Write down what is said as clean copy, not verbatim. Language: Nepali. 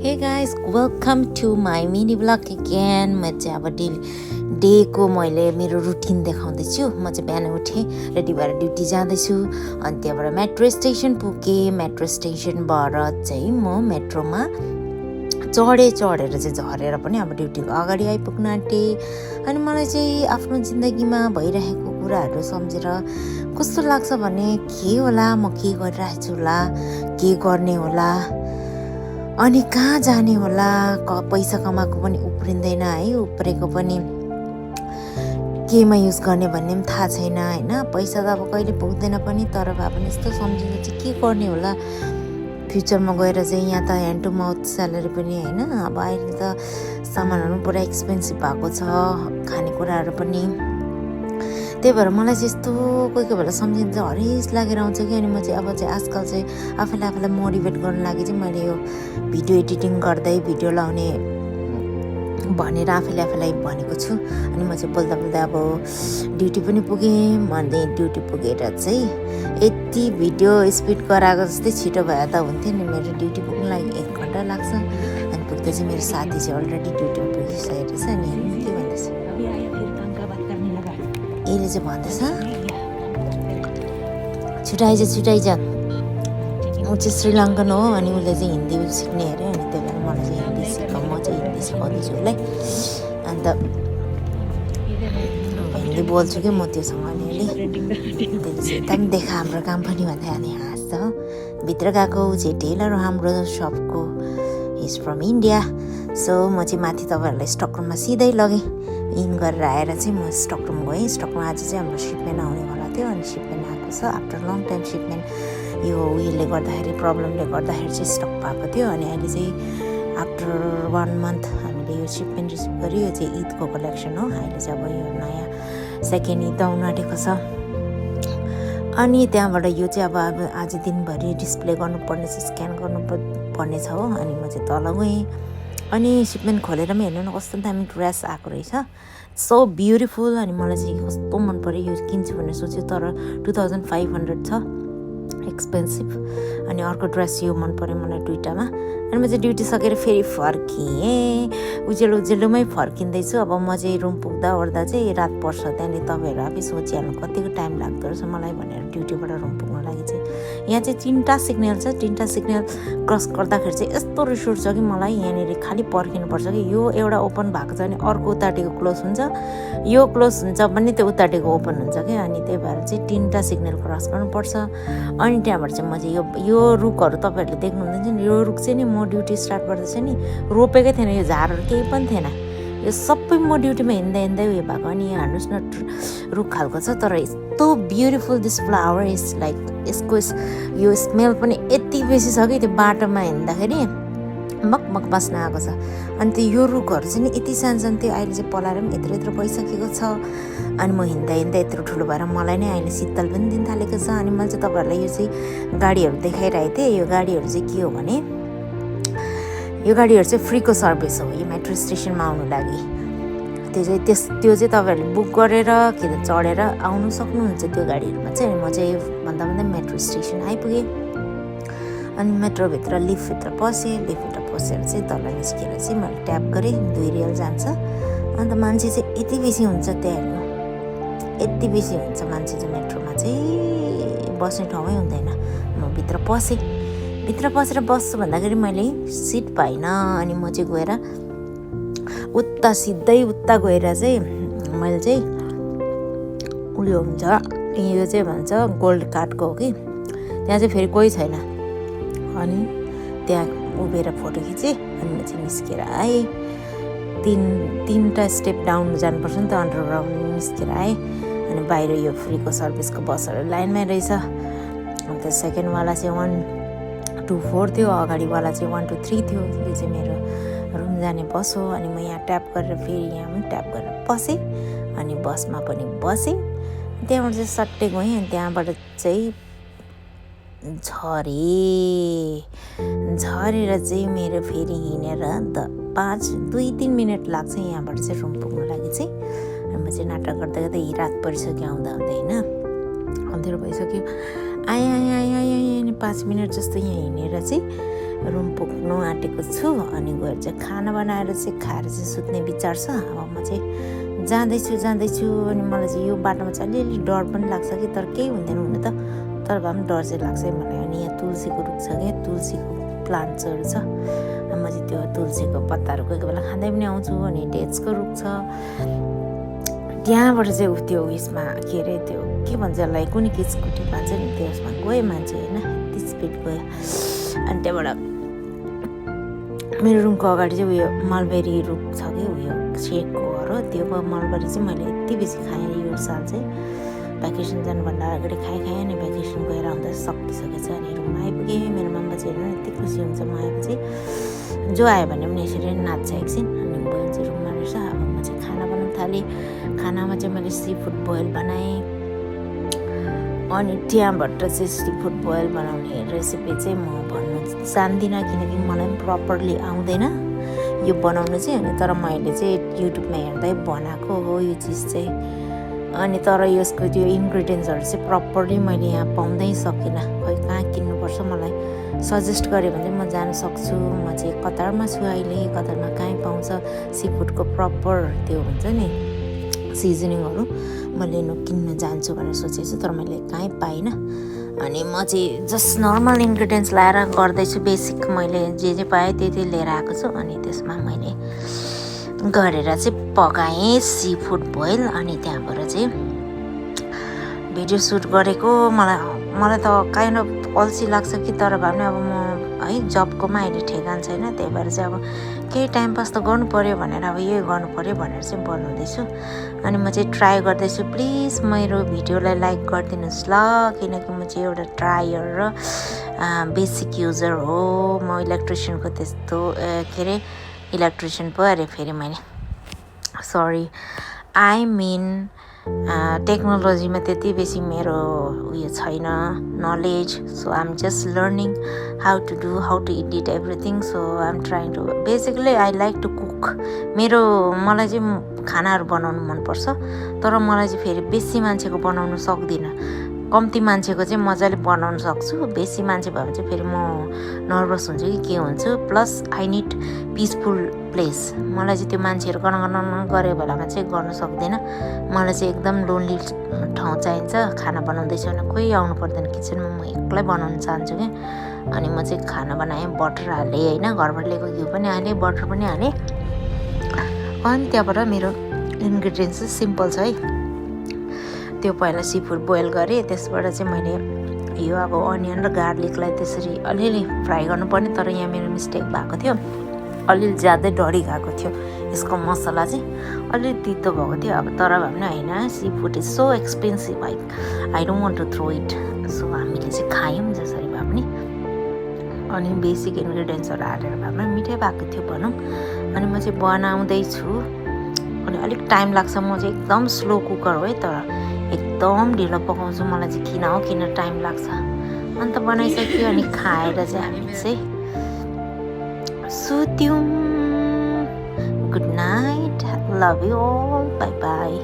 Hey guys, welcome to my mini vlog again. म चाहिँ अब डेको मैले मेरो रुटिन देखाउँदैछु। म चाहिँ बिहान उठेँ, रेडी भएर ड्युटी जाँदैछु। अनि त्यहाँबाट मेट्रो स्टेसन पुगेँ। मेट्रो स्टेसनबाट चाहिँ म मेट्रोमा चढेर चाहिँ झरेर पनि अब ड्युटीको अगाडि आइपुग्न आँटेँ। अनि मलाई चाहिँ आफ्नो जिन्दगीमा भइरहेको कुराहरू सम्झेर कस्तो लाग्छ भने के होला, म के गरिरहेको छु होला, के गर्ने होला, अनि कहाँ जाने होला, पैसा कमाएको पनि उफ्रिँदैन है, उफ्रेको पनि केमा युज गर्ने भन्ने पनि थाहा छैन होइन। पैसा त अब कहिले पुग्दैन पनि, तर भए पनि यस्तो सम्झिँदा चाहिँ के गर्ने होला फ्युचरमा गएर चाहिँ। यहाँ त ह्यान्ड टु माउथ स्यालेरी पनि होइन, अब अहिले त सामानहरू पुरा एक्सपेन्सिभ भएको छ, खानेकुराहरू पनि। त्यही भएर मलाई चाहिँ यस्तो कोही बेला सम्झिँदा चाहिँ हरेस लागेर आउँछ कि। अनि म चाहिँ अब चाहिँ आजकल चाहिँ आफूलाई मोटिभेट गर्नु लागि चाहिँ मैले यो भिडियो एडिटिङ गर्दै भिडियो लाउने भनेर आफूलाई भनेको छु। अनि म चाहिँ बोल्दा अब ड्युटी पनि पुगेँ। अनि ड्युटी पुगेर चाहिँ यति भिडियो स्पिड गराएको जस्तै छिटो भए त हुन्थ्यो नि। मेरो ड्युटी पुग्नु लागि 1 घन्टा लाग्छ। अनि पुग्दा चाहिँ मेरो साथी चाहिँ अलरेडी ड्युटीमा पुगिसकेको छ। अनि हेर्नु के भन्दैछ, यसले चाहिँ भन्दैछ छुट्याइज ऊ चाहिँ श्रीलङ्कन हो। अनि उसले चाहिँ हिन्दी सिक्ने अरे। अनि त्यही भएर मलाई चाहिँ हिन्दी सिकाउँ, म चाहिँ हिन्दी सिकाउँदैछु उसलाई। अन्त हिन्दी बोल्छु कि म त्योसँग अलिअलि। त्यसले चाहिँ एकदम देखा हाम्रो काम पनि भन्दै अनि हाँस्छ। भित्र गएको ऊ चाहिँ टेलर हो हाम्रो सपको, इज फ्रम इन्डिया। सो म चाहिँ माथि तपाईँहरूलाई स्टकरुममा सिधै लगेँ। इन गरेर आएर चाहिँ म स्टकरुम गएँ। स्टकरुम आज चाहिँ हाम्रो सिपमेन्ट आउनेवाला थियो। अनि सिपमेन्ट आएको छ आफ्टर लङ टाइम। सिपमेन्ट यो उयोले गर्दाखेरि, प्रब्लमले गर्दाखेरि चाहिँ स्टक भएको थियो। अनि अहिले चाहिँ आफ्टर 1 मन्थ हामीले यो सिपमेन्ट रिसिभ गऱ्यो। यो चाहिँ ईदको कलेक्सन हो। अहिले चाहिँ अब यो नयाँ सेकेन्ड ईद आउनु आँटेको छ। अनि त्यहाँबाट यो चाहिँ अब आज दिनभरि डिस्प्ले गर्नुपर्ने छ, स्क्यान गर्नुपर्ने छ हो। अनि म चाहिँ तल गएँ। अनि सिपमेन्ट खोलेर पनि हेर्नु न कस्तो दामी ड्रेस आएको रहेछ, सो ब्युटिफुल। अनि मलाई चाहिँ कस्तो मन पऱ्यो। यो किन्छु भनेर सोच्यो तर 2500 छ, एक्सपेन्सिभ। अनि अर्को ड्रेस यो मन पऱ्यो मलाई दुइटामा। अनि म चाहिँ ड्युटी सकेर फेरि फर्किएँ। उजेलोमै फर्किँदैछु। अब म चाहिँ रुम पुग्दा ओर्दा चाहिँ रात पर्छ। त्यहाँदेखि तपाईँहरू आफै सोचिहाल्नु कतिको टाइम लाग्दो रहेछ मलाई भनेर ड्युटीबाट रुम पुग्नु लागि चाहिँ। यहाँ चाहिँ 3टा सिग्नल छ। 3टा सिग्नल क्रस गर्दाखेरि चाहिँ यस्तो रिस उठ्छ कि मलाई। यहाँनिर खालि पर्खिनुपर्छ कि यो एउटा ओपन भएको छ भने अर्को उताटिको क्लोज हुन्छ, यो क्लोज हुन्छ भने त्यो उताटिको ओपन हुन्छ क्या। अनि त्यही भएर चाहिँ 3टा सिग्नल क्रस गर्नुपर्छ। अनि त्यहाँबाट चाहिँ म चाहिँ यो रुखहरू तपाईँहरूले देख्नुहुँदैन नि, यो रुख चाहिँ नि म ड्युटी स्टार्ट गर्दा चाहिँ नि रोपेकै थिएन, यो झारहरू केही पनि थिएन। यो सबै म ड्युटीमा हिँड्दै उयो भएको। अनि यहाँ हेर्नुहोस् न रुख खालको छ, तर यस्तो beautiful this flower is like. यसको यो स्मेल पनि यति बेसी छ कि त्यो बाटोमा हिँड्दाखेरि मकमक बस्न आएको छ। अनि त्यो यो रुखहरू चाहिँ नि यति सानो थियो, अहिले चाहिँ पलाएर पनि यत्रो भइसकेको छ। अनि म हिँड्दा यत्रो ठुलो भएर मलाई नै अहिले शीतल पनि दिन थालेको छ। अनि मैले चाहिँ तपाईँहरूलाई यो चाहिँ गाडीहरू देखाइरहेको थिएँ। यो गाडीहरू चाहिँ के हो भने यो गाडीहरू चाहिँ फ्रीको सर्भिस हो यो मेट्रो स्टेसनमा आउनु लागि। त्यो चाहिँ तपाईँहरूले बुक गरेर कि त चढेर आउनु सक्नुहुन्छ त्यो गाडीहरूमा चाहिँ। अनि म चाहिँ भन्दा मेट्रो स्टेसन आइपुगेँ। अनि मेट्रोभित्र लिफ्टभित्र पसेँ। लिफ्टभित्र पसेर चाहिँ तल निस्केर चाहिँ मैले ट्याप गरेँ। 2 रियल जान्छ। अन्त मान्छे चाहिँ यति बेसी हुन्छ, त्यहाँ हेर्नु यति बेसी हुन्छ मान्छे चाहिँ। मेट्रोमा चाहिँ बस्ने ठाउँमै हुँदैन। म भित्र पसेँ। भित्र पसेर बस्छु भन्दाखेरि मैले सिट पाइनँ। अनि म चाहिँ गएर सिधै उता गएर चाहिँ मैले चाहिँ उयो हुन्छ, यो चाहिँ भन्छ गोल्ड कार्डको हो कि, त्यहाँ चाहिँ फेरि कोही छैन। अनि त्यहाँ उभिएर फोटो खिचेँ। अनि म चाहिँ निस्केर आएँ। 3टा स्टेप डाउन जानुपर्छ नि त, अन्डरग्राउन्ड निस्केर आएँ। अनि बाहिर यो फ्रीको सर्भिसको बसहरू लाइनमै रहेछ। अन्त सेकेन्डवाला चाहिँ 1 to 4 थियो, अगाडिवाला चाहिँ 1 to 3 थियो। यो चाहिँ मेरो रुम जाने बस हो। अनि म यहाँ ट्याप गरेर फेरि यहाँ पनि ट्याप गरेर पसेँ। अनि बसमा पनि बसेँ। त्यहाँबाट चाहिँ सट्टै गएँ। अनि त्यहाँबाट चाहिँ झरेर चाहिँ मेरो फेरि हिँडेर 2-3 मिनट लाग्छ यहाँबाट चाहिँ रुम पुग्नु लागि चाहिँ। अनि म चाहिँ नाटक गर्दै रात परिसक्यो आउँदा होइन, अँध्यारो भइसक्यो। आएँ 5 मिनट जस्तो यहाँ हिँडेर चाहिँ रुम पुग्नु आँटेको छु अनि गएर चाहिँ खाना बनाएर चाहिँ खाएर चाहिँ सुत्ने विचार छ। अब म चाहिँ जाँदैछु अनि मलाई चाहिँ यो बाटोमा चाहिँ अलिअलि डर पनि लाग्छ कि तर केही हुँदैन हुन त, तर भए पनि डर चाहिँ लाग्छ भने। अनि यहाँ तुलसीको रुख छ क्या, तुलसीको प्लान्ट्सहरू छ। म चाहिँ त्यो तुलसीको पत्ताहरू कोही कोही बेला खाँदै पनि आउँछु। अनि डेट्सको रुख छ, त्यहाँबाट चाहिँ त्यो उयसमा के अरे त्यो के भन्छ यसलाई कुनै किचकुटी भन्छ नि, त्यसमा गयो मान्छे होइन, यति स्पिड गयो। अनि त्यहाँबाट मेरो रुमको अगाडि चाहिँ उयो मलबेरी रुख छ कि उयो सेकको हो, त्यो मलबेरी चाहिँ मैले यति बेसी खाएँ यो साल चाहिँ। भ्याकेसन जानुभन्दा अगाडि खाएँ अनि भ्याकेसन गएर आउँदा सकिसकेछ। अनि रुममा आइपुगेँ, मेरो मम्मा चाहिँ हेर्नु यति खुसी हुन्छ म आएपछि, जो आयो भने पनि यसरी नाच्छ एकछिन। अनि बहिनी चाहिँ रुममा रहेछ। अब म चाहिँ खाना बनाउनु थालेँ। खानामा चाहिँ मैले सी फुड बोइल बनाएँ। अनि त्यहाँबाट चाहिँ सी फुड बोइल बनाउने रेसिपी चाहिँ म भन्नु चाहदिनँ किनकि मलाई पनि प्रपरली आउँदैन यो बनाउनु चाहिँ। अनि तर मैले चाहिँ युट्युबमा हेर्दै बनाएको हो यो चिज चाहिँ। अनि तर यसको त्यो इन्ग्रिडियन्ट्सहरू चाहिँ प्रपरली मैले यहाँ पाउँदै सकिनँ, खै कहाँ किन्नुपर्छ मलाई सजेस्ट गऱ्यो भने म जान सक्छु। म चाहिँ कतारमा छु अहिले, कतारमा कहीँ पाउँछ सी फुडको प्रपर त्यो हुन्छ नि सिजनिङहरू म लिनु किन्न जान्छु भनेर सोचेको छु, तर मैले कहीँ पाइनँ। अनि म चाहिँ जस्ट नर्मल इन्ग्रिडियन्ट्स लाएर गर्दैछु, बेसिक मैले जे पाएँ त्यति लिएर आएको छु। अनि त्यसमा मैले गरेर चाहिँ पकाएँ सी फुड बोइल। अनि त्यहाँबाट चाहिँ भिडियो सुट गरेको मलाई त काइन्ड अफ अल्छी लाग्छ कि, तर भए पनि अब म है जबकोमा अहिले ठेगान छैन, त्यही भएर चाहिँ अब केही टाइम पास त गर्नु पऱ्यो भनेर अब यही गर्नु पऱ्यो भनेर चाहिँ बनाउँदैछु। अनि म चाहिँ ट्राई गर्दैछु, प्लिज मेरो भिडियोलाई लाइक गरिदिनुहोस् ल, किनकि म चाहिँ एउटा ट्रायर र बेसिक युजर हो। म इलेक्ट्रिसियनको त्यस्तो के अरे इलेक्ट्रिसियन पो अरे फेरि मैले सरी आई मिन टेक्नोलोजीमा त्यति बेसी मेरो उयो छैन knowledge. So I am just learning how to do how to edit everything. So I am trying to basically I like to cook. मलाई चाहिँ खानाहरू बनाउनु मनपर्छ, तर मलाई चाहिँ फेरि बेसी मान्छेको बनाउनु सक्दिनँ। कम्ती मान्छेको चाहिँ मजाले बनाउन सक्छु, बेसी मान्छे भयो भने चाहिँ फेरि म नर्भस हुन्छु कि के हुन्छु। Plus I need peaceful place. मलाई चाहिँ त्यो मान्छेहरू गन गरेको बेलामा चाहिँ गर्न सक्दिनँ। मलाई चाहिँ एकदम लोन्ली ठाउँ चाहिन्छ। खाना बनाउँदैछु भने कोही आउनु पर्दैन किचनमा, म एक्लै बनाउन चाहन्छु क्या। अनि म चाहिँ खाना बनाएँ, बटर हालेँ होइन, घरबाट ल्याएको घिउ पनि हालेँ, बटर पनि हालेँ। अनि त्यहाँबाट मेरो इन्ग्रिडियन्ट्स चाहिँ सिम्पल छ है। त्यो पहिला सी फुड बोइल गरेँ, त्यसबाट चाहिँ मैले यो अब अनियन र गार्लिकलाई त्यसरी अलिअलि फ्राई गर्नुपर्ने, तर यहाँ मेरो मिस्टेक भएको थियो, अलिअलि ज्यादै डढी गएको थियो यसको मसला चाहिँ, अलिअलि तितो भएको थियो। अब तर भए पनि होइन, seafood is so expensive, I don't want to throw it. So हामीले चाहिँ खायौँ जसरी भए पनि। अनि बेसिक इन्ग्रिडियन्ट्सहरू हालेर भए पनि मिठै भएको थियो भनौँ। अनि म चाहिँ बनाउँदैछु, अनि अलिक टाइम लाग्छ। म चाहिँ एकदम स्लो कुकर हो है, तर एकदम ढिलो पकाउँछु। मलाई चाहिँ किन टाइम लाग्छ। अन्त बनाइसक्यो अनि खाएर चाहिँ हामी चाहिँ सुत्यौँ। Good night, love you all, bye by.